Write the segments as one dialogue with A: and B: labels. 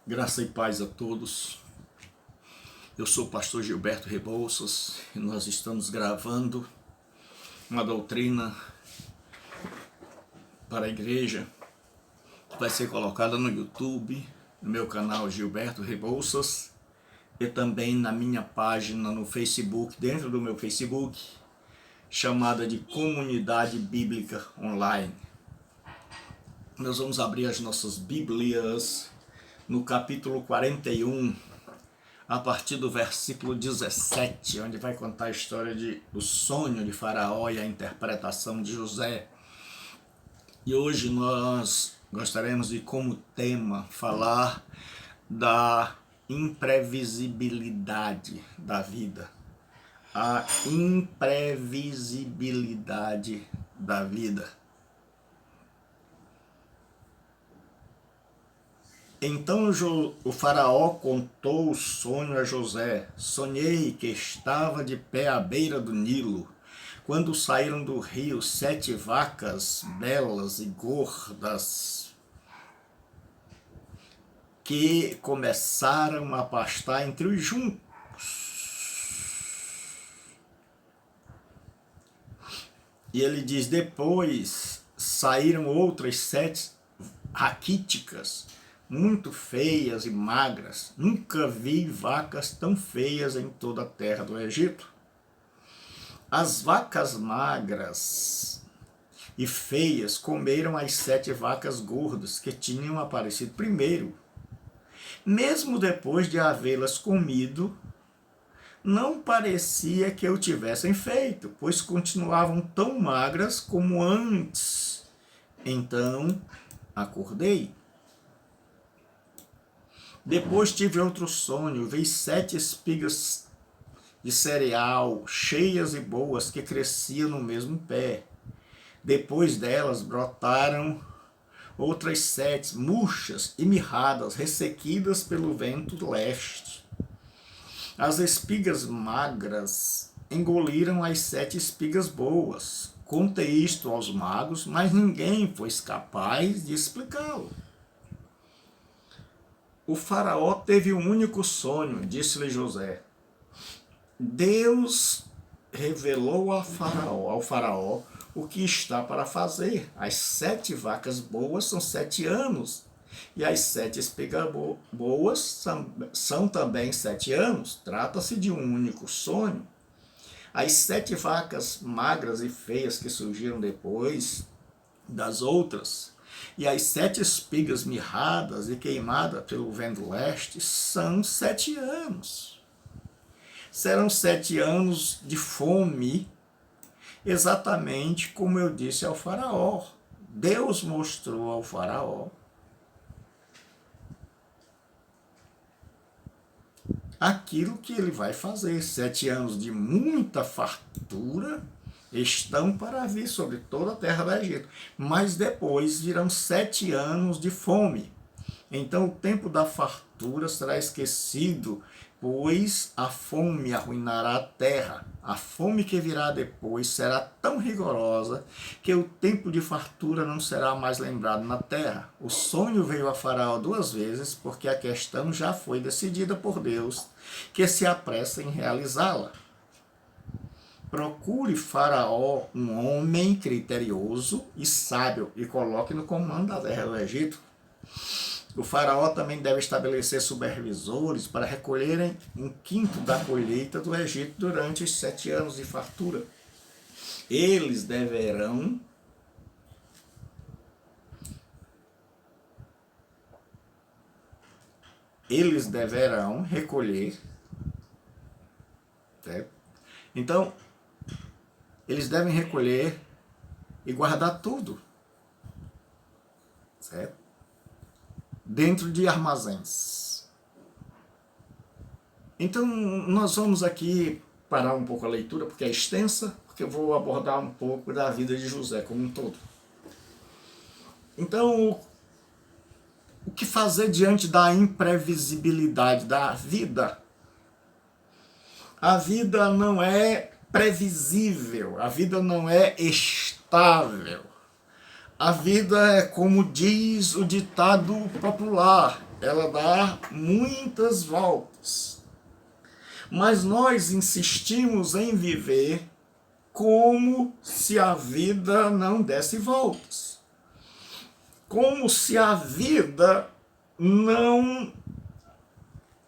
A: Graça e paz a todos. Eu sou o pastor Gilberto Rebouças e nós estamos gravando uma doutrina para a igreja que vai ser colocada no YouTube, no meu canal Gilberto Rebouças e também na minha página no Facebook, dentro do meu Facebook, chamada de Comunidade Bíblica Online. Nós vamos abrir as nossas Bíblias no capítulo 41, a partir do versículo 17, onde vai contar a história do sonho de Faraó e a interpretação de José. E hoje nós gostaríamos de, como tema, falar da imprevisibilidade da vida. A imprevisibilidade da vida. Então o faraó contou o sonho a José. Sonhei que estava de pé à beira do Nilo, quando saíram do rio 7 vacas belas e gordas, que começaram a pastar entre os juncos. E ele diz, depois saíram outras 7 raquíticas, muito feias e magras. Nunca vi vacas tão feias em toda a terra do Egito. As vacas magras e feias comeram as 7 vacas gordas que tinham aparecido primeiro. Mesmo depois de havê-las comido, não parecia que o tivessem feito, pois continuavam tão magras como antes. Então acordei. Depois tive outro sonho, vi 7 espigas de cereal, cheias e boas, que cresciam no mesmo pé. Depois delas brotaram outras 7, murchas e mirradas, ressequidas pelo vento leste. As espigas magras engoliram as 7 espigas boas. Contei isto aos magos, mas ninguém foi capaz de explicá-lo. O faraó teve um único sonho, disse-lhe José. Deus revelou ao faraó o que está para fazer. As 7 vacas boas são 7 anos, e as 7 espigas boas são também 7 anos. Trata-se de um único sonho. As 7 vacas magras e feias que surgiram depois das outras, e as 7 espigas mirradas e queimadas pelo vento leste, são 7 anos. Serão 7 anos de fome, exatamente como eu disse ao faraó. Deus mostrou ao faraó aquilo que ele vai fazer. 7 anos de muita fartura estão para vir sobre toda a terra do Egito. Mas depois virão 7 anos de fome. Então o tempo da fartura será esquecido, pois a fome arruinará a terra. A fome que virá depois será tão rigorosa que o tempo de fartura não será mais lembrado na terra. O sonho veio a Faraó 2 vezes, porque a questão já foi decidida por Deus, que se apressa em realizá-la. Procure Faraó um homem criterioso e sábio e coloque no comando da terra do Egito. O faraó também deve estabelecer supervisores para recolherem 1/5 da colheita do Egito durante os 7 anos de fartura. Eles deverão recolher, certo? Então, eles devem recolher e guardar tudo, certo? Dentro de armazéns. Então, nós vamos aqui parar um pouco a leitura, porque é extensa, porque eu vou abordar um pouco da vida de José como um todo. Então, o que fazer diante da imprevisibilidade da vida? A vida não é previsível, a vida não é estável. A vida é, como diz o ditado popular, ela dá muitas voltas. Mas nós insistimos em viver como se a vida não desse voltas. Como se a vida não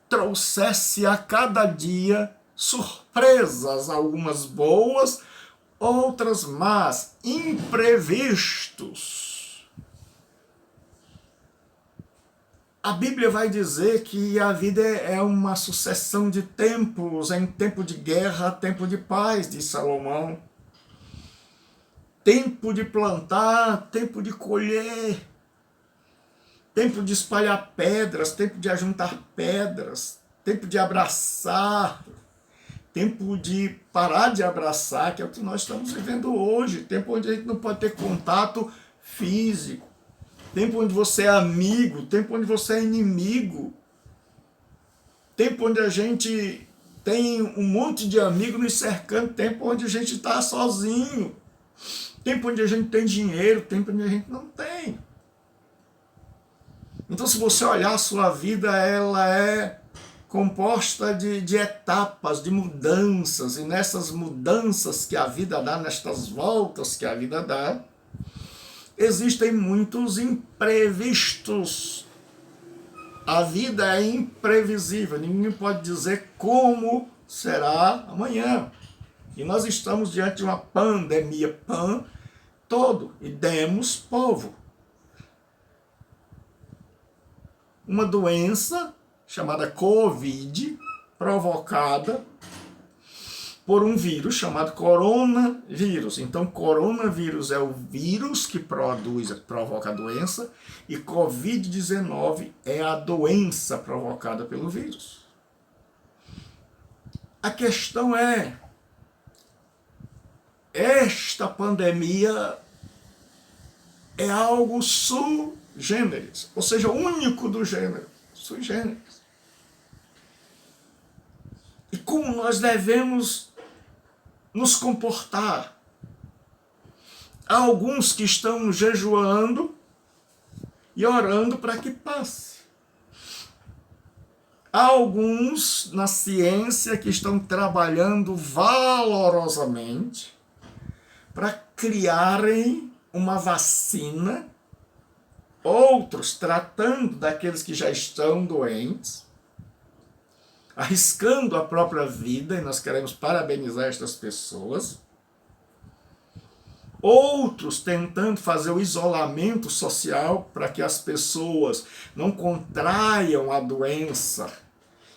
A: trouxesse a cada dia surpresas, algumas boas, outras más, imprevistos. A Bíblia vai dizer que a vida é uma sucessão de tempos, em tempo de guerra, tempo de paz, diz Salomão. Tempo de plantar, tempo de colher. Tempo de espalhar pedras, tempo de ajuntar pedras, tempo de abraçar, tempo de parar de abraçar, que é o que nós estamos vivendo hoje. Tempo onde a gente não pode ter contato físico. Tempo onde você é amigo, tempo onde você é inimigo. Tempo onde a gente tem um monte de amigos nos cercando, tempo onde a gente está sozinho. Tempo onde a gente tem dinheiro, tempo onde a gente não tem. Então, se você olhar a sua vida, ela é composta de etapas, de mudanças, e nessas mudanças que a vida dá, nestas voltas que a vida dá, existem muitos imprevistos. A vida é imprevisível, ninguém pode dizer como será amanhã. E nós estamos diante de uma pandemia, todo, e demos povo. Uma doença chamada Covid, provocada por um vírus chamado coronavírus. Então, coronavírus é o vírus que provoca a doença, e Covid-19 é a doença provocada pelo vírus. A questão é, esta pandemia é algo sui generis, ou seja, único do gênero, sui generis. E como nós devemos nos comportar? Há alguns que estão jejuando e orando para que passe. Há alguns na ciência que estão trabalhando valorosamente para criarem uma vacina, outros tratando daqueles que já estão doentes, arriscando a própria vida, e nós queremos parabenizar estas pessoas. Outros tentando fazer o isolamento social para que as pessoas não contraiam a doença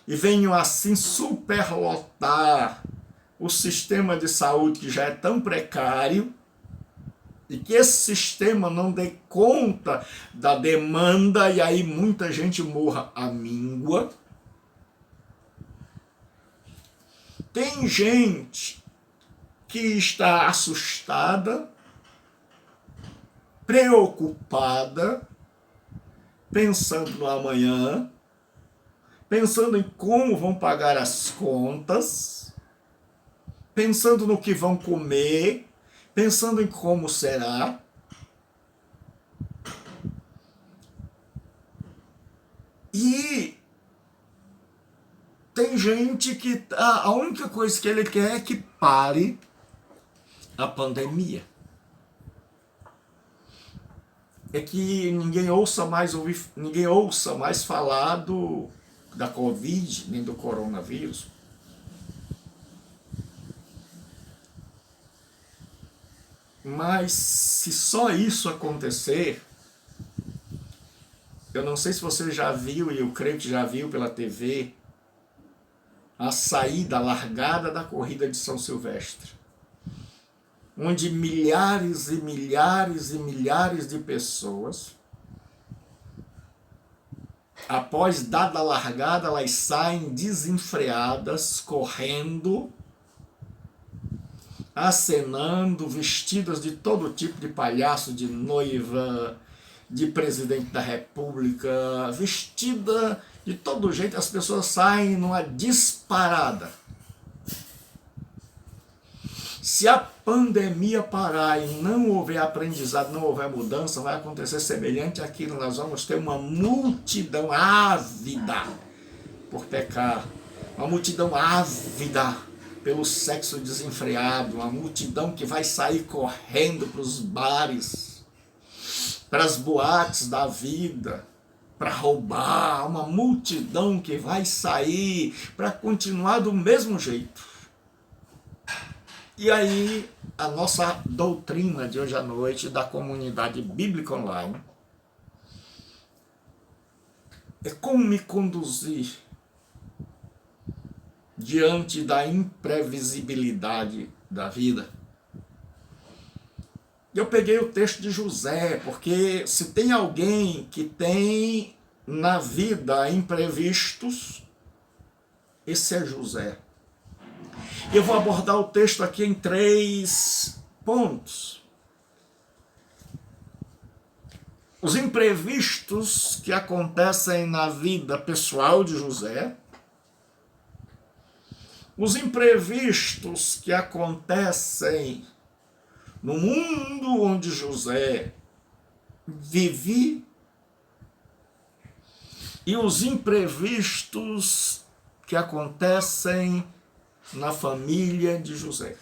A: e venham assim superlotar o sistema de saúde que já é tão precário, e que esse sistema não dê conta da demanda e aí muita gente morra à míngua. Tem gente que está assustada, preocupada, pensando no amanhã, pensando em como vão pagar as contas, pensando no que vão comer, pensando em como será. E tem gente que a única coisa que ele quer é que pare a pandemia. É que ninguém ouça mais falar da Covid, nem do coronavírus. Mas se só isso acontecer, eu não sei se você já viu, e eu creio que já viu pela TV, a saída, a largada da corrida de São Silvestre, onde milhares e milhares e milhares de pessoas, após dada a largada, elas saem desenfreadas, correndo, acenando, vestidas de todo tipo de palhaço, de noiva, de presidente da república, vestida de todo jeito. As pessoas saem numa disparada. Se a pandemia parar e não houver aprendizado, não houver mudança, vai acontecer semelhante àquilo. Nós vamos ter uma multidão ávida por pecar, uma multidão ávida pelo sexo desenfreado, uma multidão que vai sair correndo para os bares, para as boates da vida, para roubar, uma multidão que vai sair para continuar do mesmo jeito. E aí, a nossa doutrina de hoje à noite da comunidade bíblica online é como me conduzir diante da imprevisibilidade da vida. Eu peguei o texto de José, porque se tem alguém que tem na vida imprevistos, esse é José. Eu vou abordar o texto aqui em 3 pontos. Os imprevistos que acontecem na vida pessoal de José, os imprevistos que acontecem no mundo onde José vive e os imprevistos que acontecem na família de José.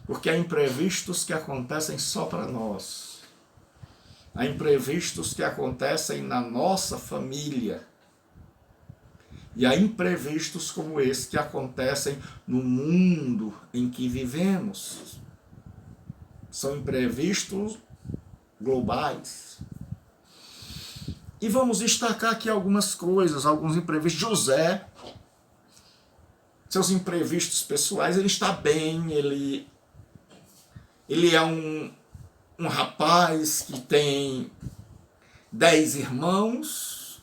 A: Porque há imprevistos que acontecem só para nós. Há imprevistos que acontecem na nossa família. E há imprevistos como esse que acontecem no mundo em que vivemos. São imprevistos globais. E vamos destacar aqui algumas coisas, alguns imprevistos. José, seus imprevistos pessoais, ele está bem, ele é um rapaz que tem 10 irmãos,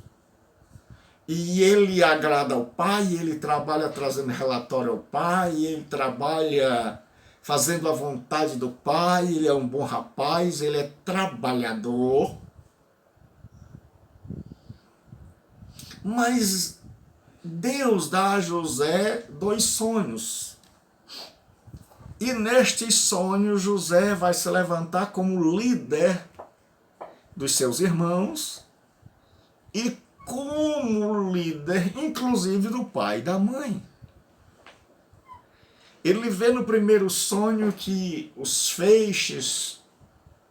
A: e ele agrada ao pai, ele trabalha trazendo relatório ao pai, ele trabalha fazendo a vontade do pai, ele é um bom rapaz, ele é trabalhador. Mas Deus dá a José 2 sonhos. E nestes sonhos José vai se levantar como líder dos seus irmãos e como líder, inclusive, do pai e da mãe. Ele vê no primeiro sonho que os feixes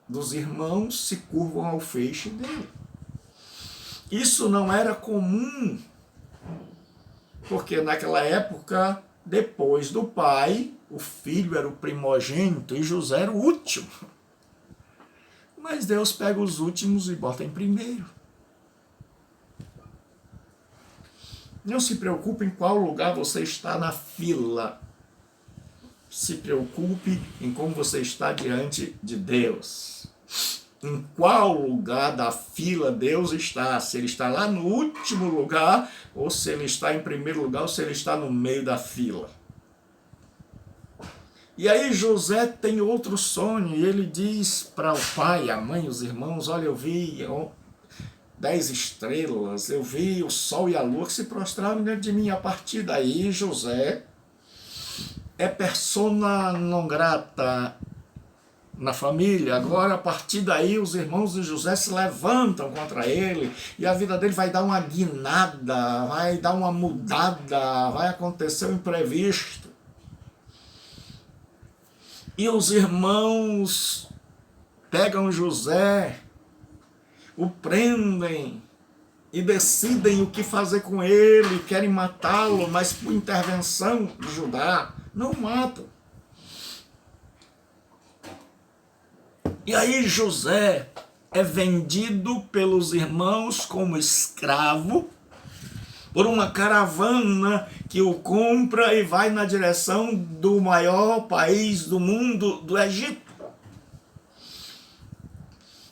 A: dos irmãos se curvam ao feixe dele. Isso não era comum, porque naquela época, depois do pai, o filho era o primogênito e José era o último. Mas Deus pega os últimos e bota em primeiro. Não se preocupe em qual lugar você está na fila. Se preocupe em como você está diante de Deus. Em qual lugar da fila Deus está. Se ele está lá no último lugar, ou se ele está em primeiro lugar, ou se ele está no meio da fila. E aí José tem outro sonho, e ele diz para o pai, a mãe, os irmãos: olha, eu vi 10 estrelas, eu vi o sol e a lua que se prostraram diante de mim. A partir daí, José é persona non grata na família. Agora, a partir daí, os irmãos de José se levantam contra ele, e a vida dele vai dar uma guinada, vai dar uma mudada, vai acontecer um imprevisto. E os irmãos pegam José, o prendem e decidem o que fazer com ele, querem matá-lo, mas por intervenção de Judá, não matam. E aí José é vendido pelos irmãos como escravo por uma caravana que o compra e vai na direção do maior país do mundo, do Egito.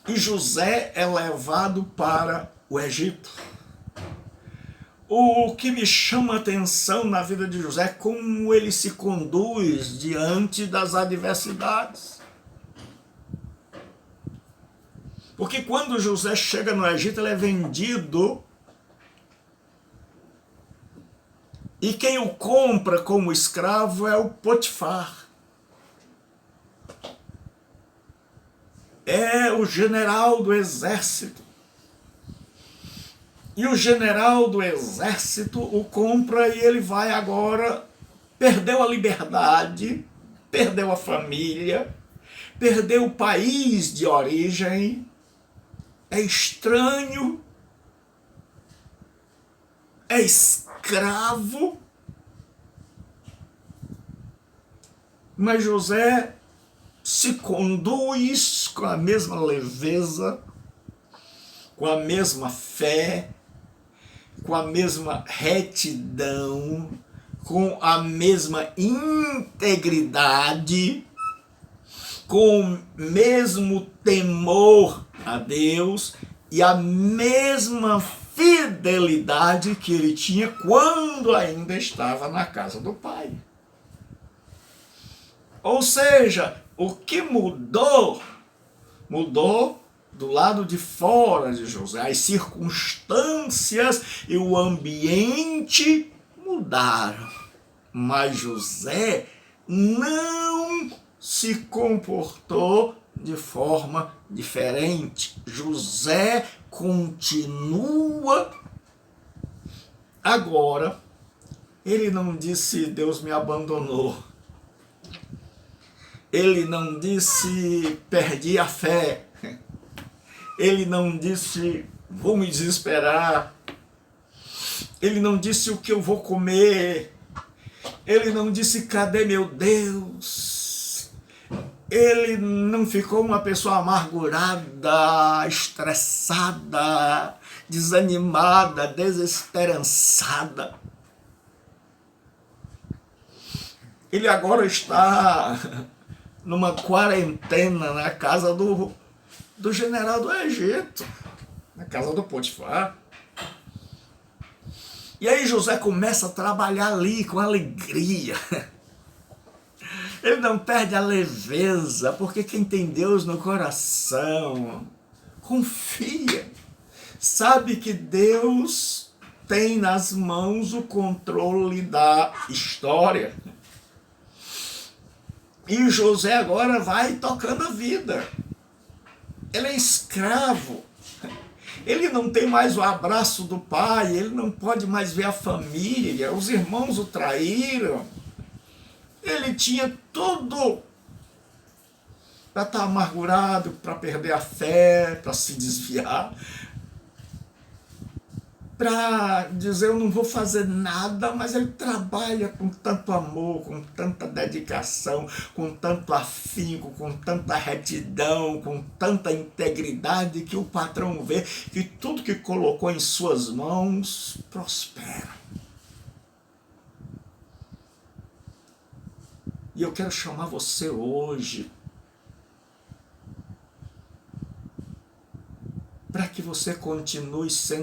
A: E José é levado para o Egito. O que me chama a atenção na vida de José é como ele se conduz diante das adversidades. Porque quando José chega no Egito, ele é vendido E quem o compra como escravo é o Potifar. É o general do exército. E o general do exército o compra e ele vai agora, perdeu a liberdade, perdeu a família, perdeu o país de origem, é estranho, é escravo, mas José se conduz com a mesma leveza, com a mesma fé, com a mesma retidão, com a mesma integridade, com o mesmo temor a Deus e a mesma fidelidade que ele tinha quando ainda estava na casa do pai. Ou seja, o que mudou, mudou do lado de fora de José. As circunstâncias e o ambiente mudaram, mas José não se comportou de forma diferente. José continua. Agora, ele não disse Deus me abandonou. Ele não disse perdi a fé. Ele não disse vou me desesperar. Ele não disse o que eu vou comer. Ele não disse cadê meu Deus. Ele não ficou uma pessoa amargurada, estressada, desanimada, desesperançada. Ele agora está numa quarentena na casa do general do Egito, na casa do Potifar. E aí José começa a trabalhar ali com alegria. Ele não perde a leveza, porque quem tem Deus no coração confia, sabe que Deus tem nas mãos o controle da história. E José agora vai tocando a vida. Ele é escravo. Ele não tem mais o abraço do pai, ele não pode mais ver a família, os irmãos o traíram. Ele tinha tudo para estar amargurado, para perder a fé, para se desviar, para dizer eu não vou fazer nada, mas ele trabalha com tanto amor, com tanta dedicação, com tanto afinco, com tanta retidão, com tanta integridade, que o patrão vê que tudo que colocou em suas mãos prospera. E eu quero chamar você hoje para que você continue sendo